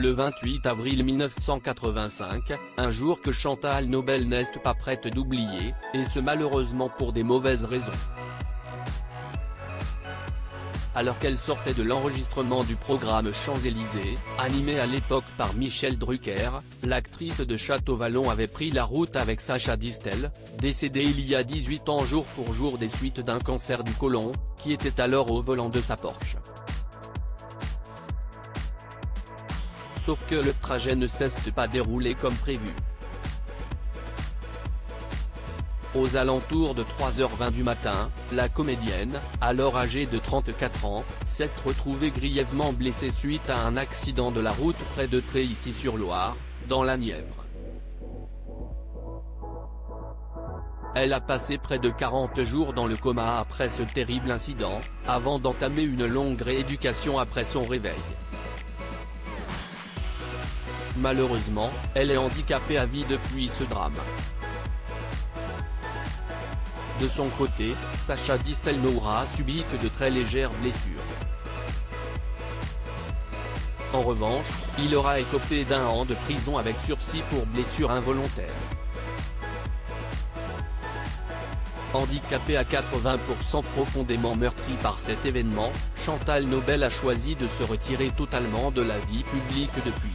le 28 avril 1985, un jour que Chantal Nobel n'est pas prête d'oublier, et ce malheureusement pour des mauvaises raisons. Alors qu'elle sortait de l'enregistrement du programme Champs-Élysées, animé à l'époque par Michel Drucker, l'actrice de Château-Vallon avait pris la route avec Sacha Distel, décédé il y a 18 ans jour pour jour des suites d'un cancer du côlon, qui était alors au volant de sa Porsche. Sauf que le trajet ne s'est pas déroulé comme prévu. Aux alentours de 3h20 du matin, la comédienne, alors âgée de 34 ans, s'est retrouvée grièvement blessée suite à un accident de la route près de Tréhisy-sur-Loire, dans la Nièvre. Elle a passé près de 40 jours dans le coma après ce terrible incident, avant d'entamer une longue rééducation après son réveil. Malheureusement, elle est handicapée à vie depuis ce drame. De son côté, Sacha Distel n'aura subi que de très légères blessures. En revanche, il aura écopé d'1 an de prison avec sursis pour blessure involontaire. Handicapée à 80% profondément meurtrie par cet événement, Chantal Nobel a choisi de se retirer totalement de la vie publique depuis.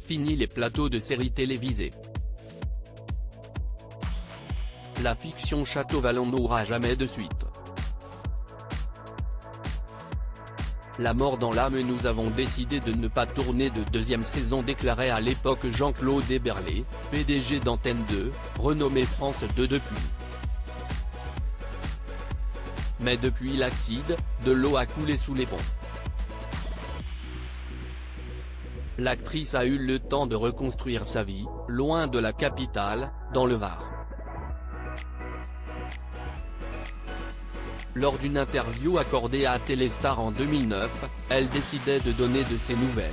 Fini les plateaux de séries télévisées. La fiction Château-Vallon n'aura jamais de suite. La mort dans l'âme. Nous avons décidé de ne pas tourner de deuxième saison, déclarait à l'époque Jean-Claude Héberlé, PDG d'Antenne 2, renommé France 2 depuis. Mais depuis l'accident, de l'eau a coulé sous les ponts. L'actrice a eu le temps de reconstruire sa vie, loin de la capitale, dans le Var. Lors d'une interview accordée à Téléstar en 2009, elle décidait de donner de ses nouvelles.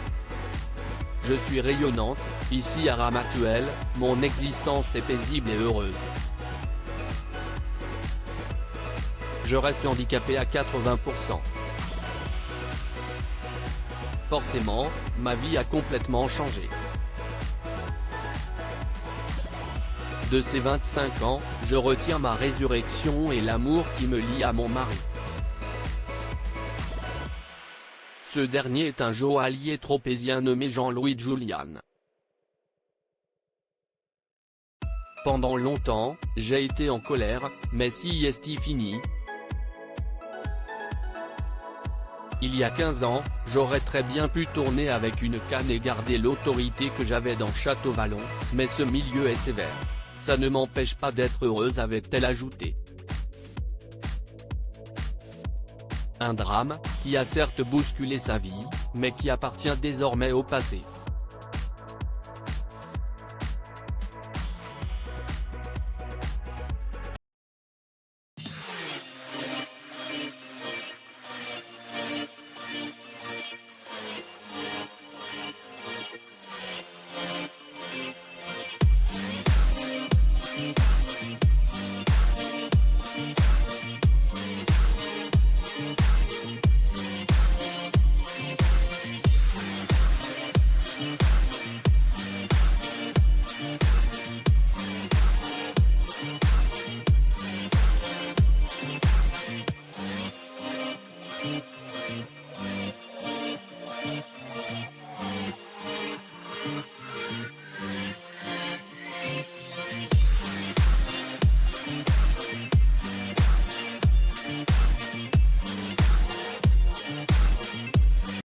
« Je suis rayonnante, ici à Ramatuelle, mon existence est paisible et heureuse. Je reste handicapée à 80%. Forcément, ma vie a complètement changé. De ces 25 ans, je retiens ma résurrection et l'amour qui me lie à mon mari. Ce dernier est un joaillier tropézien nommé Jean-Louis Julian. Pendant longtemps, j'ai été en colère, mais si est fini. Il y a 15 ans, j'aurais très bien pu tourner avec une canne et garder l'autorité que j'avais dans Château-Vallon, mais ce milieu est sévère. Ça ne m'empêche pas d'être heureuse, avait-elle ajouté. Un drame, qui a certes bousculé sa vie, mais qui appartient désormais au passé.